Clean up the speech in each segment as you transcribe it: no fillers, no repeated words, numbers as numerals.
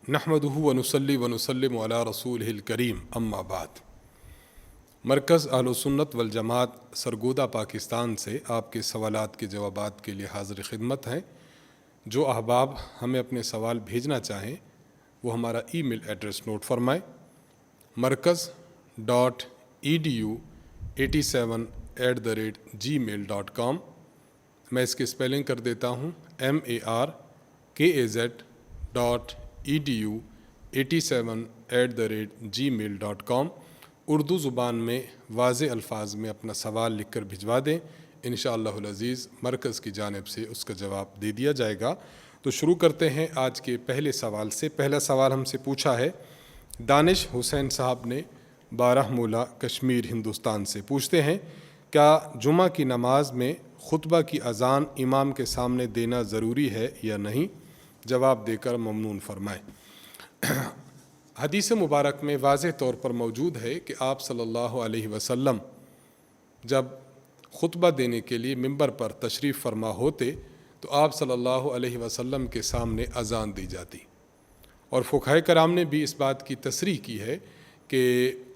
نحمدہ ونصلی ونسلم علی رسولہ الکریم اما بعد۔ مرکز اہل سنت والجماعت سرگودہ پاکستان سے آپ کے سوالات کے جوابات کے لیے حاضر خدمت ہیں۔ جو احباب ہمیں اپنے سوال بھیجنا چاہیں وہ ہمارا ای میل ایڈریس نوٹ فرمائیں: markaz.edu87@gmail.com۔ میں اس کی اسپیلنگ کر دیتا ہوں: markaz.edu87@gmail.com۔ اردو زبان میں واضح الفاظ میں اپنا سوال لکھ کر بھجوا دیں، انشاءاللہ العزیز مرکز کی جانب سے اس کا جواب دے دیا جائے گا۔ تو شروع کرتے ہیں آج کے پہلے سوال سے۔ پہلا سوال ہم سے پوچھا ہے دانش حسین صاحب نے بارہمولہ کشمیر ہندوستان سے۔ پوچھتے ہیں کیا جمعہ کی نماز میں خطبہ کی اذان امام کے سامنے دینا ضروری ہے یا نہیں؟ جواب دے کر ممنون فرمائیں۔ حدیث مبارک میں واضح طور پر موجود ہے کہ آپ صلی اللہ علیہ وسلم جب خطبہ دینے کے لیے ممبر پر تشریف فرما ہوتے تو آپ صلی اللہ علیہ وسلم کے سامنے اذان دی جاتی، اور فقہاء کرام نے بھی اس بات کی تصریح کی ہے کہ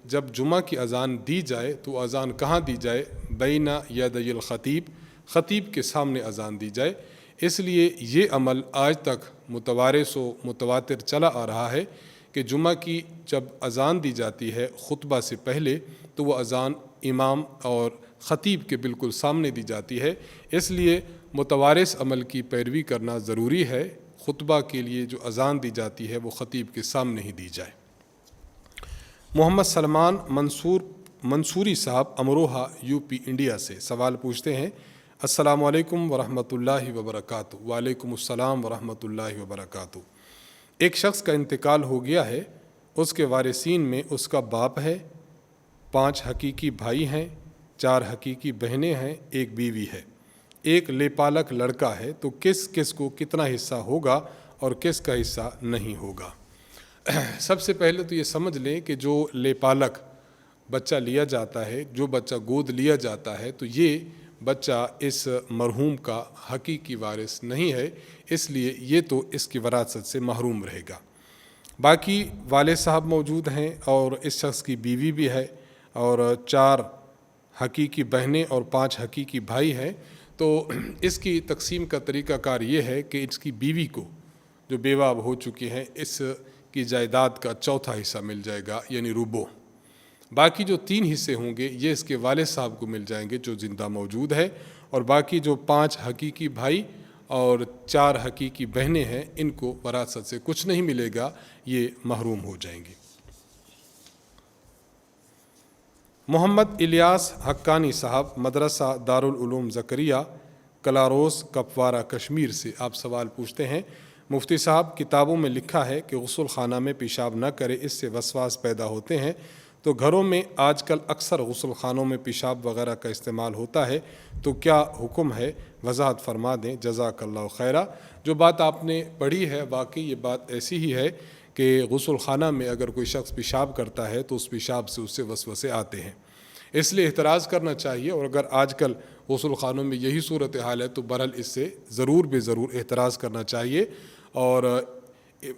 جب جمعہ کی اذان دی جائے تو اذان کہاں دی جائے؟ بین یدی الخطیب، خطیب کے سامنے اذان دی جائے۔ اس لیے یہ عمل آج تک متوارث و متواتر چلا آ رہا ہے کہ جمعہ کی جب اذان دی جاتی ہے خطبہ سے پہلے تو وہ اذان امام اور خطیب کے بالکل سامنے دی جاتی ہے۔ اس لیے متوارث عمل کی پیروی کرنا ضروری ہے۔ خطبہ کے لیے جو اذان دی جاتی ہے وہ خطیب کے سامنے ہی دی جائے۔ محمد سلمان منصوری صاحب امروہہ یوپی انڈیا سے سوال پوچھتے ہیں: السلام علیکم ورحمۃ اللہ وبرکاتہ۔ وعلیکم السلام ورحمۃ اللہ وبرکاتہ۔ ایک شخص کا انتقال ہو گیا ہے، اس کے وارثین میں اس کا باپ ہے، 5 حقیقی بھائی ہیں، 4 حقیقی بہنیں ہیں، 1 بیوی ہے، 1 لیپالک لڑکا ہے، تو کس کس کو کتنا حصہ ہوگا اور کس کا حصہ نہیں ہوگا؟ سب سے پہلے تو یہ سمجھ لیں کہ جو لیپالک بچہ لیا جاتا ہے، جو بچہ گود لیا جاتا ہے، تو یہ بچہ اس مرحوم کا حقیقی وارث نہیں ہے، اس لیے یہ تو اس کی وراثت سے محروم رہے گا۔ باقی والد صاحب موجود ہیں اور اس شخص کی بیوی بھی ہے، اور 4 حقیقی بہنیں اور 5 حقیقی بھائی ہیں، تو اس کی تقسیم کا طریقہ کار یہ ہے کہ اس کی بیوی کو جو بیوہ اب ہو چکی ہیں اس کی جائیداد کا 4تھا حصہ مل جائے گا، یعنی ربع۔ باقی جو 3 حصے ہوں گے یہ اس کے والد صاحب کو مل جائیں گے جو زندہ موجود ہے، اور باقی جو 5 حقیقی بھائی اور 4 حقیقی بہنیں ہیں ان کو وراثت سے کچھ نہیں ملے گا، یہ محروم ہو جائیں گے۔ محمد الیاس حقانی صاحب مدرسہ دارالعلوم زکریا کلاروس کپوارہ کشمیر سے آپ سوال پوچھتے ہیں: مفتی صاحب، کتابوں میں لکھا ہے کہ غسل خانہ میں پیشاب نہ کرے، اس سے وسواس پیدا ہوتے ہیں، تو گھروں میں آج کل اکثر غسل خانوں میں پیشاب وغیرہ کا استعمال ہوتا ہے، تو کیا حکم ہے؟ وضاحت فرما دیں، جزاک اللہ خیرہ۔ جو بات آپ نے پڑھی ہے واقعی یہ بات ایسی ہی ہے کہ غسل خانہ میں اگر کوئی شخص پیشاب کرتا ہے تو اس پیشاب سے اسے وسوسے آتے ہیں، اس لیے احتراز کرنا چاہیے، اور اگر آج کل غسل خانوں میں یہی صورتحال ہے تو بہرحال اس سے ضرور احتراز کرنا چاہیے، اور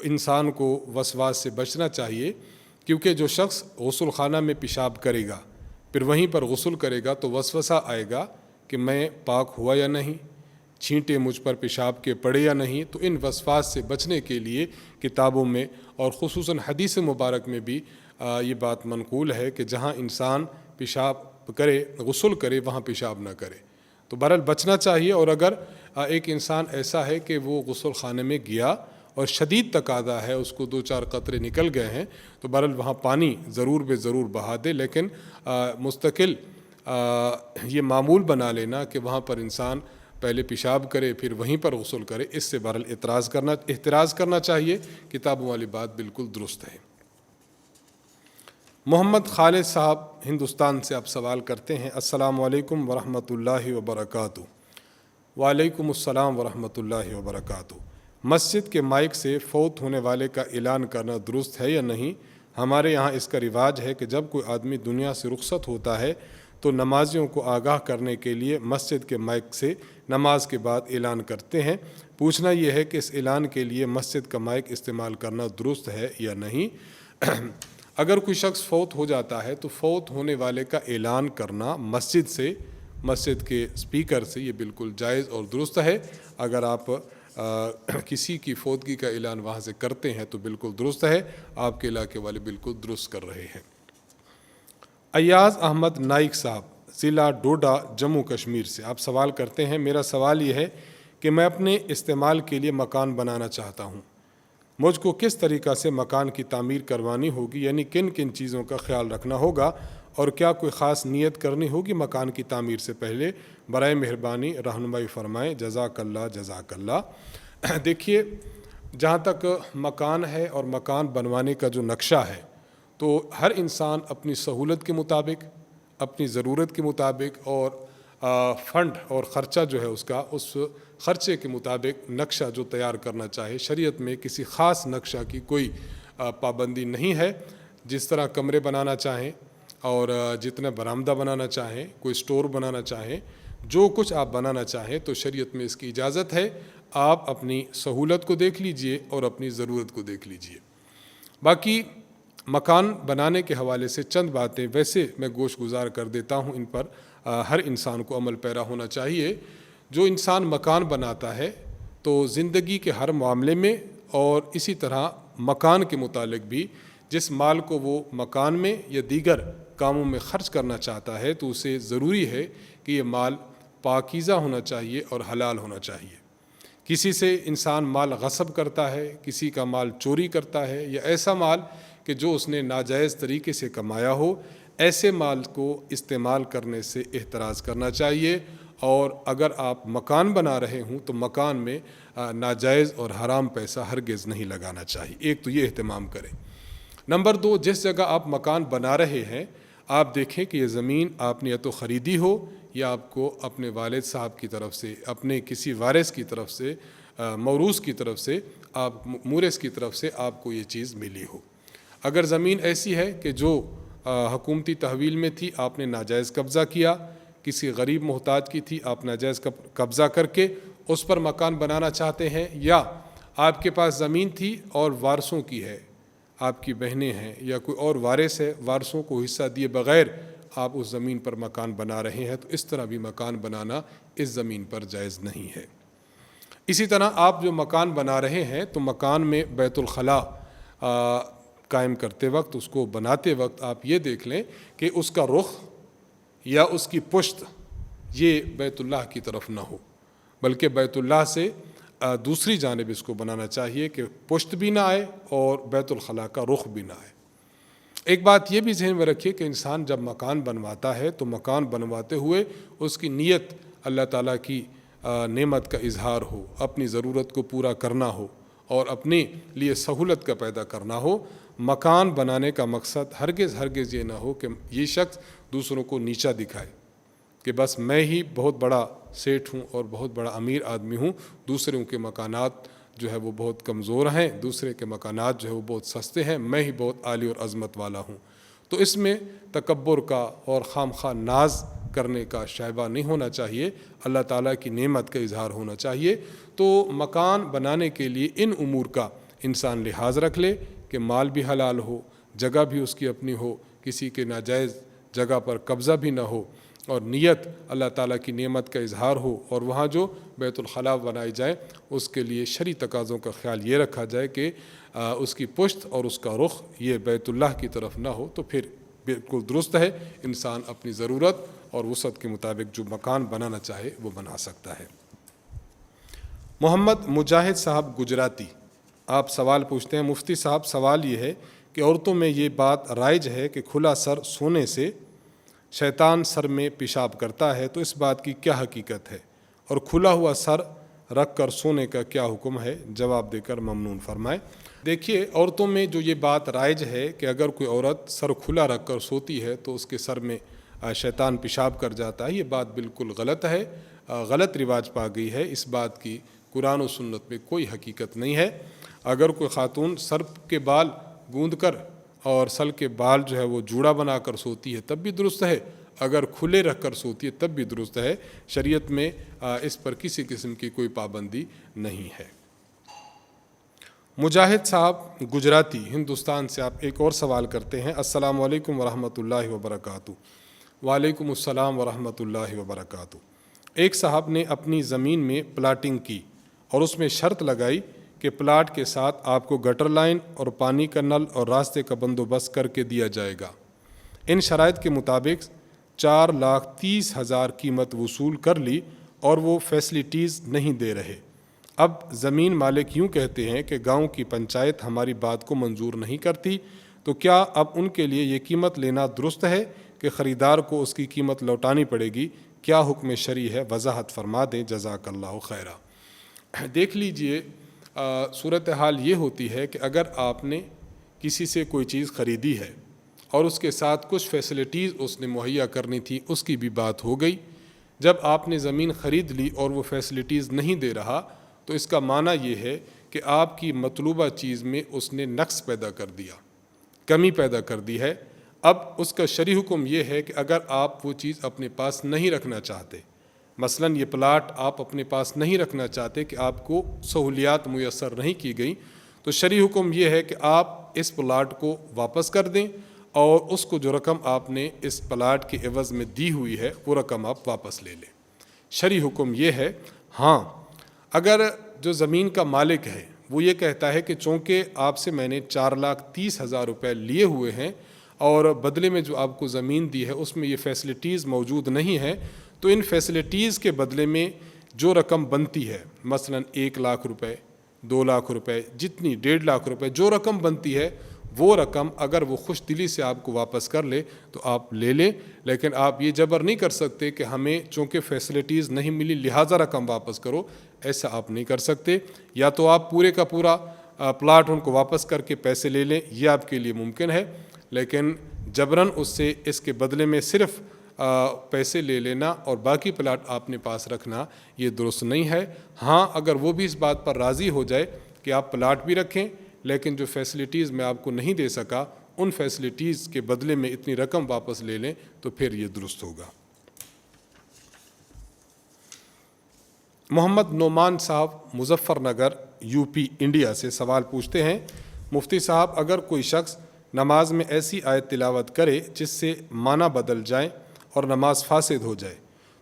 انسان کو وسواس سے بچنا چاہیے، کیونکہ جو شخص غسل خانہ میں پیشاب کرے گا پھر وہیں پر غسل کرے گا تو وسوسہ آئے گا کہ میں پاک ہوا یا نہیں، چھینٹے مجھ پر پیشاب کے پڑے یا نہیں۔ تو ان وسواس سے بچنے کے لیے کتابوں میں اور خصوصاً حدیث مبارک میں بھی یہ بات منقول ہے کہ جہاں انسان پیشاب کرے، غسل کرے، وہاں پیشاب نہ کرے۔ تو بہرحال بچنا چاہیے، اور اگر ایک انسان ایسا ہے کہ وہ غسل خانے میں گیا اور شدید تقاضا ہے، اس کو 2-4 قطرے نکل گئے ہیں، تو بہرحال وہاں پانی ضرور بہا دے، لیکن مستقل یہ معمول بنا لینا کہ وہاں پر انسان پہلے پیشاب کرے پھر وہیں پر غسل کرے، اس سے بہرحال احتراز کرنا چاہیے۔ کتابوں والی بات بالکل درست ہے۔ محمد خالد صاحب ہندوستان سے آپ سوال کرتے ہیں: السلام علیکم ورحمۃ اللہ وبرکاتہ۔ وعلیکم السلام ورحمۃ اللہ وبرکاتہ۔ مسجد کے مائک سے فوت ہونے والے کا اعلان کرنا درست ہے یا نہیں؟ ہمارے یہاں اس کا رواج ہے کہ جب کوئی آدمی دنیا سے رخصت ہوتا ہے تو نمازیوں کو آگاہ کرنے کے لیے مسجد کے مائک سے نماز کے بعد اعلان کرتے ہیں۔ پوچھنا یہ ہے کہ اس اعلان کے لیے مسجد کا مائک استعمال کرنا درست ہے یا نہیں۔ اگر کوئی شخص فوت ہو جاتا ہے تو فوت ہونے والے کا اعلان کرنا مسجد کے اسپیکر سے یہ بالکل جائز اور درست ہے۔ اگر آپ کسی کی فوتگی کا اعلان وہاں سے کرتے ہیں تو بالکل درست ہے، آپ کے علاقے والے بالکل درست کر رہے ہیں۔ ایاز احمد نائک صاحب ضلع ڈوڈا جموں کشمیر سے آپ سوال کرتے ہیں، میرا سوال یہ ہے کہ میں اپنے استعمال کے لیے مکان بنانا چاہتا ہوں، مجھ کو کس طریقہ سے مکان کی تعمیر کروانی ہوگی، یعنی کن کن چیزوں کا خیال رکھنا ہوگا، اور کیا کوئی خاص نیت کرنی ہوگی مکان کی تعمیر سے پہلے؟ برائے مہربانی رہنمائی فرمائیں، جزاک اللہ۔ دیکھیے، جہاں تک مکان ہے اور مکان بنوانے کا جو نقشہ ہے، تو ہر انسان اپنی سہولت کے مطابق، اپنی ضرورت کے مطابق اور فنڈ اور خرچہ جو ہے اس خرچے کے مطابق نقشہ جو تیار کرنا چاہے۔ شریعت میں کسی خاص نقشہ کی کوئی پابندی نہیں ہے۔ جس طرح کمرے بنانا چاہیں اور جتنا برآمدہ بنانا چاہیں، کوئی سٹور بنانا چاہیں، جو کچھ آپ بنانا چاہیں تو شریعت میں اس کی اجازت ہے۔ آپ اپنی سہولت کو دیکھ لیجئے اور اپنی ضرورت کو دیکھ لیجئے۔ باقی مکان بنانے کے حوالے سے چند باتیں ویسے میں گوش گزار کر دیتا ہوں، ان پر ہر انسان کو عمل پیرا ہونا چاہیے۔ جو انسان مکان بناتا ہے تو زندگی کے ہر معاملے میں اور اسی طرح مکان کے متعلق بھی جس مال کو وہ مکان میں یا دیگر کاموں میں خرچ کرنا چاہتا ہے تو اسے ضروری ہے کہ یہ مال پاکیزہ ہونا چاہیے اور حلال ہونا چاہیے۔ کسی سے انسان مال غصب کرتا ہے، کسی کا مال چوری کرتا ہے، یا ایسا مال کہ جو اس نے ناجائز طریقے سے کمایا ہو، ایسے مال کو استعمال کرنے سے احتراز کرنا چاہیے۔ اور اگر آپ مکان بنا رہے ہوں تو مکان میں ناجائز اور حرام پیسہ ہرگز نہیں لگانا چاہیے۔ ایک تو یہ اہتمام کریں۔ نمبر 2، جس جگہ آپ مکان بنا رہے ہیں آپ دیکھیں کہ یہ زمین آپ نے یا تو خریدی ہو یا آپ کو اپنے والد صاحب کی طرف سے، اپنے کسی وارث کی طرف سے، موروث کی طرف سے، مورث کی طرف سے آپ کو یہ چیز ملی ہو۔ اگر زمین ایسی ہے کہ جو حکومتی تحویل میں تھی، آپ نے ناجائز قبضہ کیا، کسی غریب محتاج کی تھی، آپ ناجائز قبضہ کر کے اس پر مکان بنانا چاہتے ہیں، یا آپ کے پاس زمین تھی اور وارثوں کی ہے، آپ کی بہنیں ہیں یا کوئی اور وارث ہے، وارثوں کو حصہ دیے بغیر آپ اس زمین پر مکان بنا رہے ہیں، تو اس طرح بھی مکان بنانا اس زمین پر جائز نہیں ہے۔ اسی طرح آپ جو مکان بنا رہے ہیں تو مکان میں بیت الخلاء قائم کرتے وقت، اس کو بناتے وقت آپ یہ دیکھ لیں کہ اس کا رخ یا اس کی پشت یہ بیت اللہ کی طرف نہ ہو، بلکہ بیت اللہ سے دوسری جانب اس کو بنانا چاہیے کہ پشت بھی نہ آئے اور بیت الخلاء کا رخ بھی نہ آئے۔ ایک بات یہ بھی ذہن میں رکھیے کہ انسان جب مکان بنواتا ہے تو مکان بنواتے ہوئے اس کی نیت اللہ تعالیٰ کی نعمت کا اظہار ہو، اپنی ضرورت کو پورا کرنا ہو اور اپنے لیے سہولت کا پیدا کرنا ہو۔ مکان بنانے کا مقصد ہرگز یہ نہ ہو کہ یہ شخص دوسروں کو نیچا دکھائے کہ بس میں ہی بہت بڑا سیٹھ ہوں اور بہت بڑا امیر آدمی ہوں، دوسروں کے مکانات جو ہے وہ بہت کمزور ہیں، دوسرے کے مکانات جو ہے وہ بہت سستے ہیں، میں ہی بہت عالی اور عظمت والا ہوں۔ تو اس میں تکبر کا اور خام خواہ ناز کرنے کا شائبہ نہیں ہونا چاہیے، اللہ تعالیٰ کی نعمت کا اظہار ہونا چاہیے۔ تو مکان بنانے کے لیے ان امور کا انسان لحاظ رکھ لے کہ مال بھی حلال ہو، جگہ بھی اس کی اپنی ہو، کسی کے ناجائز جگہ پر قبضہ بھی نہ ہو، اور نیت اللہ تعالیٰ کی نعمت کا اظہار ہو، اور وہاں جو بیت الخلاء بنائی جائے اس کے لیے شرعی تقاضوں کا خیال یہ رکھا جائے کہ اس کی پشت اور اس کا رخ یہ بیت اللہ کی طرف نہ ہو، تو پھر بالکل درست ہے، انسان اپنی ضرورت اور وسعت کے مطابق جو مکان بنانا چاہے وہ بنا سکتا ہے۔ محمد مجاہد صاحب گجراتی آپ سوال پوچھتے ہیں، مفتی صاحب سوال یہ ہے کہ عورتوں میں یہ بات رائج ہے کہ کھلا سر سونے سے شیطان سر میں پیشاب کرتا ہے، تو اس بات کی کیا حقیقت ہے، اور کھلا ہوا سر رکھ کر سونے کا کیا حکم ہے؟ جواب دے کر ممنون فرمائیں۔ دیکھیے، عورتوں میں جو یہ بات رائج ہے کہ اگر کوئی عورت سر کھلا رکھ کر سوتی ہے تو اس کے سر میں شیطان پیشاب کر جاتا ہے، یہ بات بالکل غلط ہے، غلط رواج پا گئی ہے، اس بات کی قرآن و سنت میں کوئی حقیقت نہیں ہے۔ اگر کوئی خاتون سر کے بال گوندھ کر اور سل کے بال جو ہے وہ جوڑا بنا کر سوتی ہے تب بھی درست ہے، اگر کھلے رکھ کر سوتی ہے تب بھی درست ہے، شریعت میں اس پر کسی قسم کی کوئی پابندی نہیں ہے۔ مجاہد صاحب گجراتی ہندوستان سے آپ ایک اور سوال کرتے ہیں۔ السلام علیکم ورحمۃ اللہ وبرکاتہ۔ وعلیکم السلام ورحمۃ اللہ وبرکاتہ۔ ایک صاحب نے اپنی زمین میں پلاٹنگ کی اور اس میں شرط لگائی کہ پلاٹ کے ساتھ آپ کو گٹر لائن اور پانی کا نل اور راستے کا بندوبست کر کے دیا جائے گا۔ ان شرائط کے مطابق 4,30,000 قیمت وصول کر لی اور وہ فیسلٹیز نہیں دے رہے۔ اب زمین مالک یوں کہتے ہیں کہ گاؤں کی پنچایت ہماری بات کو منظور نہیں کرتی، تو کیا اب ان کے لیے یہ قیمت لینا درست ہے کہ خریدار کو اس کی قیمت لوٹانی پڑے گی؟ کیا حکم شرعی ہے؟ وضاحت فرما دیں، جزاک اللہ خیرہ۔ دیکھ لیجئے، صورتحال یہ ہوتی ہے کہ اگر آپ نے کسی سے کوئی چیز خریدی ہے اور اس کے ساتھ کچھ فیسلٹیز اس نے مہیا کرنی تھی، اس کی بھی بات ہو گئی۔ جب آپ نے زمین خرید لی اور وہ فیسلٹیز نہیں دے رہا تو اس کا معنی یہ ہے کہ آپ کی مطلوبہ چیز میں اس نے نقص پیدا کر دیا، کمی پیدا کر دی ہے۔ اب اس کا شرعی حکم یہ ہے کہ اگر آپ وہ چیز اپنے پاس نہیں رکھنا چاہتے، مثلاً یہ پلاٹ آپ اپنے پاس نہیں رکھنا چاہتے کہ آپ کو سہولیات میسر نہیں کی گئیں، تو شرعی حکم یہ ہے کہ آپ اس پلاٹ کو واپس کر دیں اور اس کو جو رقم آپ نے اس پلاٹ کے عوض میں دی ہوئی ہے وہ رقم آپ واپس لے لیں۔ شرعی حکم یہ ہے۔ ہاں، اگر جو زمین کا مالک ہے وہ یہ کہتا ہے کہ چونکہ آپ سے میں نے 4,30,000 روپے لیے ہوئے ہیں اور بدلے میں جو آپ کو زمین دی ہے اس میں یہ فیسلٹیز موجود نہیں ہیں، تو ان فیسلٹیز کے بدلے میں جو رقم بنتی ہے، مثلاً 1,00,000 روپے، 2,00,000 روپے، جتنی 1,50,000 روپے جو رقم بنتی ہے، وہ رقم اگر وہ خوش دلی سے آپ کو واپس کر لے تو آپ لے لیں، لیکن آپ یہ جبر نہیں کر سکتے کہ ہمیں چونکہ فیسلٹیز نہیں ملی لہٰذا رقم واپس کرو، ایسا آپ نہیں کر سکتے۔ یا تو آپ پورے کا پورا پلاٹ ان کو واپس کر کے پیسے لے لیں، یہ آپ کے لیے ممکن ہے، لیکن جبراً اس سے اس کے بدلے میں صرف پیسے لے لینا اور باقی پلاٹ آپ نے پاس رکھنا یہ درست نہیں ہے۔ ہاں، اگر وہ بھی اس بات پر راضی ہو جائے کہ آپ پلاٹ بھی رکھیں لیکن جو فیسلٹیز میں آپ کو نہیں دے سکا ان فیسلٹیز کے بدلے میں اتنی رقم واپس لے لیں تو پھر یہ درست ہوگا۔ محمد نعمان صاحب مظفر نگر UP انڈیا سے سوال پوچھتے ہیں، مفتی صاحب اگر کوئی شخص نماز میں ایسی آیت تلاوت کرے جس سے معنی بدل جائیں اور نماز فاسد ہو جائے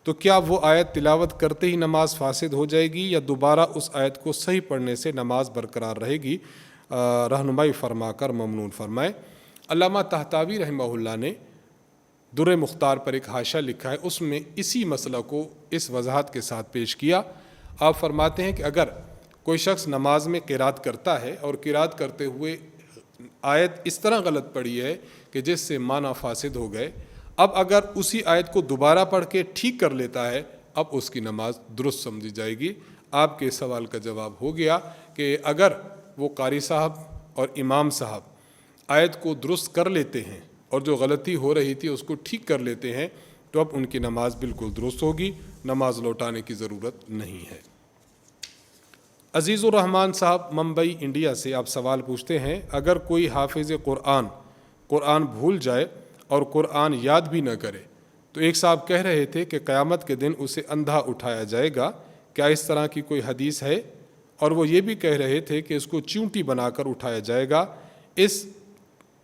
تو کیا وہ آیت تلاوت کرتے ہی نماز فاسد ہو جائے گی یا دوبارہ اس آیت کو صحیح پڑھنے سے نماز برقرار رہے گی؟ رہنمائی فرما کر ممنون فرمائے۔ علامہ طحطاوی رحمہ اللہ نے در مختار پر ایک حاشیہ لکھا ہے، اس میں اسی مسئلہ کو اس وضاحت کے ساتھ پیش کیا۔ آپ فرماتے ہیں کہ اگر کوئی شخص نماز میں قرات کرتا ہے اور قرات کرتے ہوئے آیت اس طرح غلط پڑھی ہے کہ جس سے معنی فاسد ہو گئے، اب اگر اسی آیت کو دوبارہ پڑھ کے ٹھیک کر لیتا ہے اب اس کی نماز درست سمجھی جائے گی۔ آپ کے سوال کا جواب ہو گیا کہ اگر وہ قاری صاحب اور امام صاحب آیت کو درست کر لیتے ہیں اور جو غلطی ہو رہی تھی اس کو ٹھیک کر لیتے ہیں تو اب ان کی نماز بالکل درست ہوگی، نماز لوٹانے کی ضرورت نہیں ہے۔ عزیز الرحمان صاحب ممبئی انڈیا سے آپ سوال پوچھتے ہیں، اگر کوئی حافظ قرآن بھول جائے اور قرآن یاد بھی نہ کرے تو ایک صاحب کہہ رہے تھے کہ قیامت کے دن اسے اندھا اٹھایا جائے گا، کیا اس طرح کی کوئی حدیث ہے؟ اور وہ یہ بھی کہہ رہے تھے کہ اس کو چونٹی بنا کر اٹھایا جائے گا، اس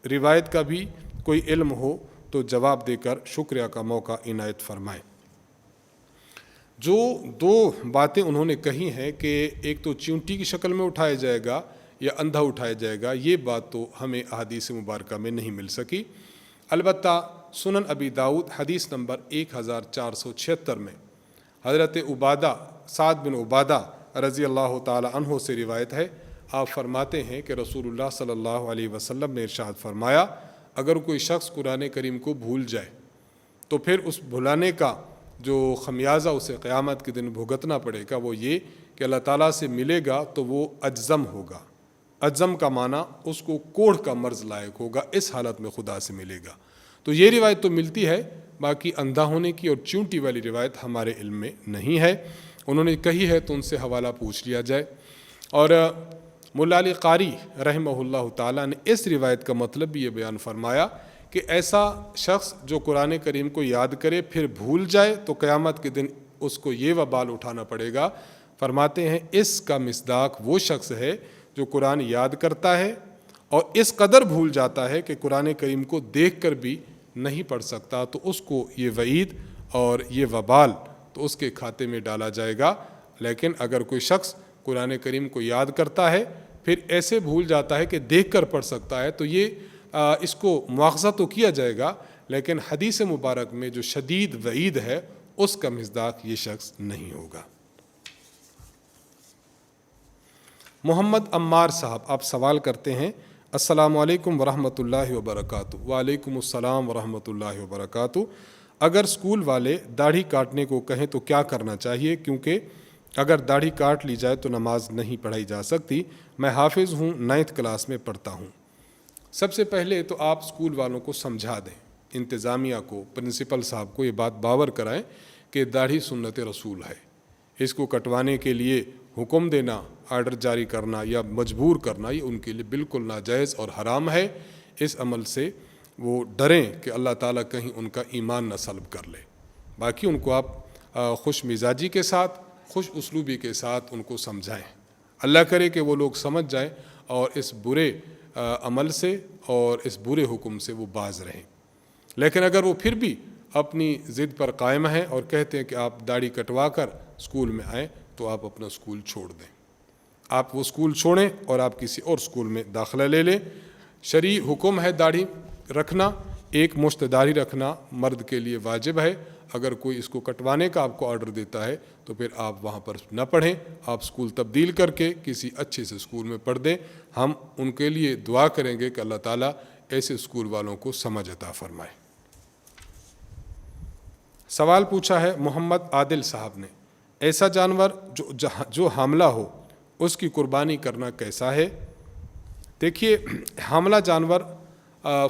روایت کا بھی کوئی علم ہو تو جواب دے کر شکریہ کا موقع عنایت فرمائیں۔ جو دو باتیں انہوں نے کہی ہیں کہ ایک تو چونٹی کی شکل میں اٹھایا جائے گا یا اندھا اٹھایا جائے گا، یہ بات تو ہمیں احادیث مبارکہ میں نہیں مل سکی۔ البتہ سنن ابی داؤد حدیث نمبر 1476 میں حضرت عبادہ سعد بن عبادہ رضی اللہ تعالی عنہ سے روایت ہے، آپ فرماتے ہیں کہ رسول اللہ صلی اللہ علیہ وسلم نے ارشاد فرمایا، اگر کوئی شخص قرآن کریم کو بھول جائے تو پھر اس بھلانے کا جو خمیازہ اسے قیامت کے دن بھگتنا پڑے گا وہ یہ کہ اللہ تعالیٰ سے ملے گا تو وہ اجزم ہوگا۔ اجزم کا معنی اس کو کوڑھ کا مرض لائق ہوگا، اس حالت میں خدا سے ملے گا۔ تو یہ روایت تو ملتی ہے، باقی اندھا ہونے کی اور چونٹی والی روایت ہمارے علم میں نہیں ہے، انہوں نے کہی ہے تو ان سے حوالہ پوچھ لیا جائے۔ اور مولا علی قاری رحمہ اللہ تعالیٰ نے اس روایت کا مطلب بھی یہ بیان فرمایا کہ ایسا شخص جو قرآن کریم کو یاد کرے پھر بھول جائے تو قیامت کے دن اس کو یہ وبال اٹھانا پڑے گا۔ فرماتے ہیں اس کا مصداق وہ شخص ہے جو قرآن یاد کرتا ہے اور اس قدر بھول جاتا ہے کہ قرآن کریم کو دیکھ کر بھی نہیں پڑھ سکتا، تو اس کو یہ وعید اور یہ وبال تو اس کے کھاتے میں ڈالا جائے گا۔ لیکن اگر کوئی شخص قرآن کریم کو یاد کرتا ہے پھر ایسے بھول جاتا ہے کہ دیکھ کر پڑھ سکتا ہے تو یہ اس کو مواخذہ تو کیا جائے گا، لیکن حدیث مبارک میں جو شدید وعید ہے اس کا مصداق یہ شخص نہیں ہوگا۔ محمد عمار صاحب آپ سوال کرتے ہیں، السلام علیکم ورحمۃ اللہ وبرکاتہ۔ وعلیکم السلام ورحمۃ اللہ وبرکاتہ۔ اگر اسکول والے داڑھی کاٹنے کو کہیں تو کیا کرنا چاہیے؟ کیونکہ اگر داڑھی کاٹ لی جائے تو نماز نہیں پڑھائی جا سکتی۔ میں حافظ ہوں، 9th کلاس میں پڑھتا ہوں۔ سب سے پہلے تو آپ اسکول والوں کو سمجھا دیں، انتظامیہ کو، پرنسپل صاحب کو یہ بات باور کرائیں کہ داڑھی سنت رسول ہے، اس کو کٹوانے کے لیے حکم دینا، آرڈر جاری کرنا یا مجبور کرنا یہ ان کے لیے بالکل ناجائز اور حرام ہے۔ اس عمل سے وہ ڈریں کہ اللہ تعالیٰ کہیں ان کا ایمان نہ سلب کر لے۔ باقی ان کو آپ خوش مزاجی کے ساتھ، خوش اسلوبی کے ساتھ ان کو سمجھائیں، اللہ کرے کہ وہ لوگ سمجھ جائیں اور اس برے عمل سے اور اس برے حکم سے وہ باز رہیں۔ لیکن اگر وہ پھر بھی اپنی ضد پر قائم ہیں اور کہتے ہیں کہ آپ داڑھی کٹوا کر اسکول میں آئیں تو آپ اپنا اسکول چھوڑ دیں، آپ وہ اسکول چھوڑیں اور آپ کسی اور اسکول میں داخلہ لے لیں۔ شرعی حکم ہے داڑھی رکھنا، ایک مشت داڑھی رکھنا مرد کے لیے واجب ہے۔ اگر کوئی اس کو کٹوانے کا آپ کو آرڈر دیتا ہے تو پھر آپ وہاں پر نہ پڑھیں، آپ اسکول تبدیل کر کے کسی اچھے سے اسکول میں پڑھ دیں۔ ہم ان کے لیے دعا کریں گے کہ اللہ تعالیٰ ایسے اسکول والوں کو سمجھ عطا فرمائے۔ سوال پوچھا ہے محمد عادل صاحب نے، ایسا جانور جو حاملہ ہو اس کی قربانی کرنا کیسا ہے؟ دیکھیے، حاملہ جانور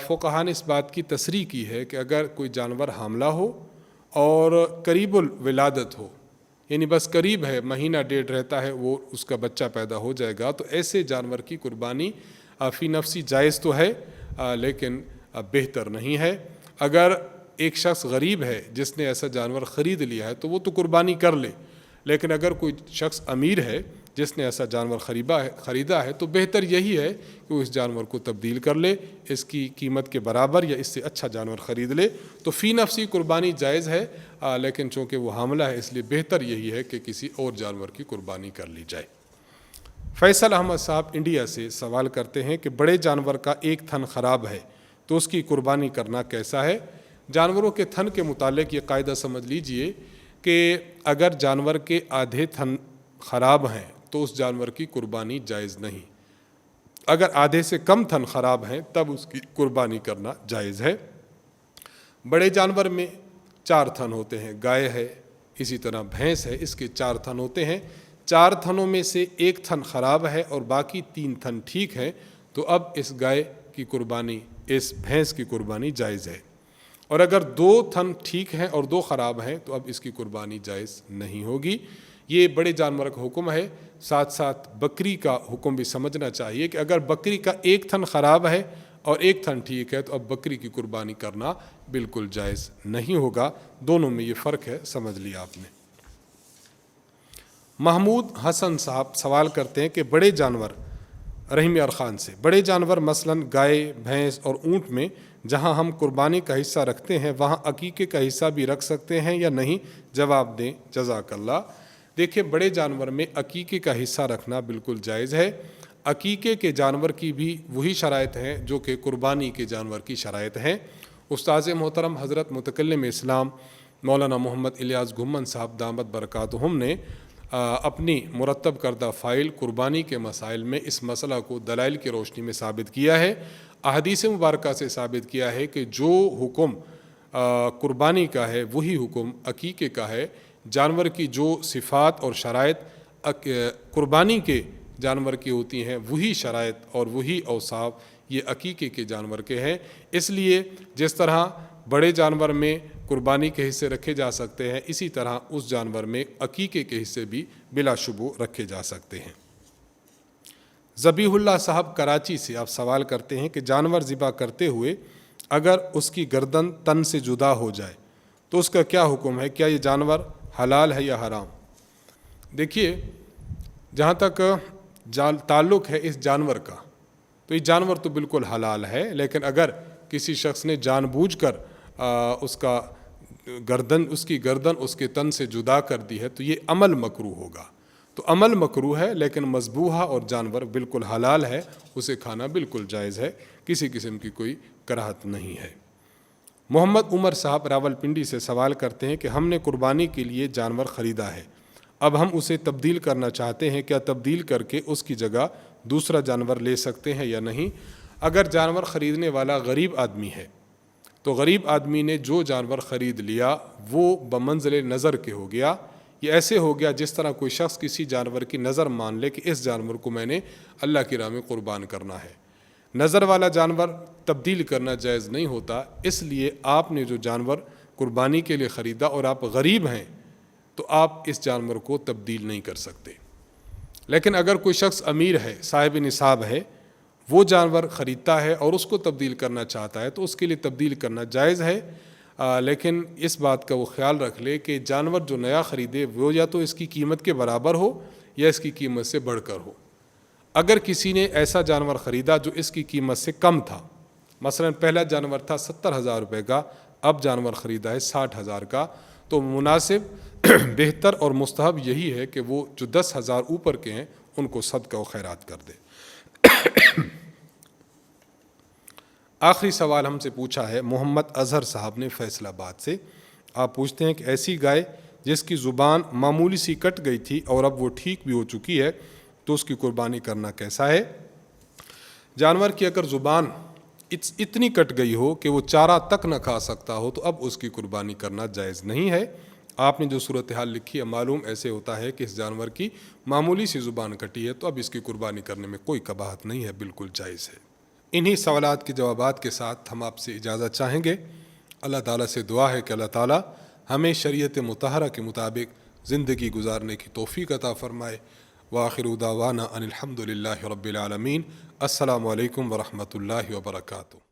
فقہاء نے اس بات کی تصریح کی ہے کہ اگر کوئی جانور حاملہ ہو اور قریب الولادت ہو، یعنی بس قریب ہے، مہینہ ڈیڑھ رہتا ہے وہ اس کا بچہ پیدا ہو جائے گا، تو ایسے جانور کی قربانی فی نفسی جائز تو ہے لیکن بہتر نہیں ہے۔ اگر ایک شخص غریب ہے جس نے ایسا جانور خرید لیا ہے تو وہ تو قربانی کر لے، لیکن اگر کوئی شخص امیر ہے جس نے ایسا جانور خریدا ہے تو بہتر یہی ہے کہ وہ اس جانور کو تبدیل کر لے، اس کی قیمت کے برابر یا اس سے اچھا جانور خرید لے، تو فی نفسی قربانی جائز ہے، لیکن چونکہ وہ حاملہ ہے اس لیے بہتر یہی ہے کہ کسی اور جانور کی قربانی کر لی جائے۔ فیصل احمد صاحب انڈیا سے سوال کرتے ہیں کہ بڑے جانور کا ایک تھن خراب ہے تو اس کی قربانی کرنا کیسا ہے؟ جانوروں کے تھن کے متعلق یہ قاعدہ سمجھ لیجئے کہ اگر جانور کے آدھے تھن خراب ہیں تو اس جانور کی قربانی جائز نہیں، اگر آدھے سے کم تھن خراب ہیں تب اس کی قربانی کرنا جائز ہے۔ بڑے جانور میں 4 تھن ہوتے ہیں، گائے ہے، اسی طرح بھینس ہے، اس کے 4 تھن ہوتے ہیں۔ 4 تھنوں میں سے ایک تھن خراب ہے اور باقی 3 تھن ٹھیک ہیں، تو اب اس گائے کی قربانی، اس بھینس کی قربانی جائز ہے۔ اور اگر 2 تھن ٹھیک ہیں اور 2 خراب ہیں تو اب اس کی قربانی جائز نہیں ہوگی۔ یہ بڑے جانور کا حکم ہے۔ ساتھ ساتھ بکری کا حکم بھی سمجھنا چاہیے کہ اگر بکری کا ایک تھن خراب ہے اور ایک تھن ٹھیک ہے تو اب بکری کی قربانی کرنا بالکل جائز نہیں ہوگا۔ دونوں میں یہ فرق ہے، سمجھ لیا آپ نے۔ محمود حسن صاحب سوال کرتے ہیں کہ بڑے جانور، رحیم یار خان سے، بڑے جانور مثلاً گائے، بھینس اور اونٹ میں جہاں ہم قربانی کا حصہ رکھتے ہیں وہاں عقیقے کا حصہ بھی رکھ سکتے ہیں یا نہیں؟ جواب دیں جزاک اللہ۔ دیکھیں، بڑے جانور میں عقیقے کا حصہ رکھنا بالکل جائز ہے۔ عقیقے کے جانور کی بھی وہی شرائط ہیں جو کہ قربانی کے جانور کی شرائط ہیں۔ استاذ محترم حضرت متکلم اسلام مولانا محمد الیاس گھمن صاحب دامت برکاتہم نے اپنی مرتب کردہ فائل قربانی کے مسائل میں اس مسئلہ کو دلائل کی روشنی میں ثابت کیا ہے۔ احادیث مبارکہ سے ثابت کیا ہے کہ جو حکم قربانی کا ہے وہی حکم عقیقے کا ہے۔ جانور کی جو صفات اور شرائط قربانی کے جانور کی ہوتی ہیں وہی شرائط اور وہی اوصاف یہ عقیقے کے جانور کے ہیں۔ اس لیے جس طرح بڑے جانور میں قربانی کے حصے رکھے جا سکتے ہیں، اسی طرح اس جانور میں عقیقے کے حصے بھی بلا شبہ رکھے جا سکتے ہیں۔ ذبیح اللہ صاحب کراچی سے آپ سوال کرتے ہیں کہ جانور ذبح کرتے ہوئے اگر اس کی گردن تن سے جدا ہو جائے تو اس کا کیا حکم ہے؟ کیا یہ جانور حلال ہے یا حرام؟ دیکھیے، جہاں تک تعلق ہے اس جانور کا، تو یہ جانور تو بالکل حلال ہے، لیکن اگر کسی شخص نے جان بوجھ کر اس کی گردن اس کے تن سے جدا کر دی ہے تو یہ عمل مکروہ ہوگا۔ تو عمل مکروہ ہے، لیکن مذبوحہ اور جانور بالکل حلال ہے، اسے کھانا بالکل جائز ہے، کسی قسم کی کوئی کراہت نہیں ہے۔ محمد عمر صاحب راولپنڈی سے سوال کرتے ہیں کہ ہم نے قربانی کے لیے جانور خریدا ہے، اب ہم اسے تبدیل کرنا چاہتے ہیں، کیا تبدیل کر کے اس کی جگہ دوسرا جانور لے سکتے ہیں یا نہیں؟ اگر جانور خریدنے والا غریب آدمی ہے تو غریب آدمی نے جو جانور خرید لیا وہ بمنزل نظر کے ہو گیا۔ یہ ایسے ہو گیا جس طرح کوئی شخص کسی جانور کی نظر مان لے کہ اس جانور کو میں نے اللہ کی راہ میں قربان کرنا ہے۔ نظر والا جانور تبدیل کرنا جائز نہیں ہوتا، اس لیے آپ نے جو جانور قربانی کے لیے خریدا اور آپ غریب ہیں تو آپ اس جانور کو تبدیل نہیں کر سکتے۔ لیکن اگر کوئی شخص امیر ہے، صاحب نصاب ہے، وہ جانور خریدتا ہے اور اس کو تبدیل کرنا چاہتا ہے تو اس کے لیے تبدیل کرنا جائز ہے، لیکن اس بات کا وہ خیال رکھ لے کہ جانور جو نیا خریدے وہ یا تو اس کی قیمت کے برابر ہو یا اس کی قیمت سے بڑھ کر ہو۔ اگر کسی نے ایسا جانور خریدا جو اس کی قیمت سے کم تھا، مثلا پہلا جانور تھا 70,000 روپے کا، اب جانور خریدا ہے 60,000 کا، تو مناسب بہتر اور مستحب یہی ہے کہ وہ جو 10,000 اوپر کے ہیں ان کو صدقہ و خیرات کر دے۔ آخری سوال ہم سے پوچھا ہے محمد اظہر صاحب نے فیصل آباد سے۔ آپ پوچھتے ہیں کہ ایسی گائے جس کی زبان معمولی سی کٹ گئی تھی اور اب وہ ٹھیک بھی ہو چکی ہے تو اس کی قربانی کرنا کیسا ہے؟ جانور کی اگر زبان اتنی کٹ گئی ہو کہ وہ چارہ تک نہ کھا سکتا ہو تو اب اس کی قربانی کرنا جائز نہیں ہے۔ آپ نے جو صورتحال لکھی ہے معلوم ایسے ہوتا ہے کہ اس جانور کی معمولی سی زبان کٹی ہے تو اب اس کی قربانی کرنے میں کوئی قباحت نہیں ہے، بالکل جائز ہے۔ انہی سوالات کے جوابات کے ساتھ ہم آپ سے اجازت چاہیں گے۔ اللہ تعالیٰ سے دعا ہے کہ اللہ تعالیٰ ہمیں شریعت مطہرہ کے مطابق زندگی گزارنے کی توفیق عطا فرمائے۔ وآخر دعوانا ان الحمد للہ رب العالمین۔ السلام علیکم ورحمۃ اللہ وبرکاتہ۔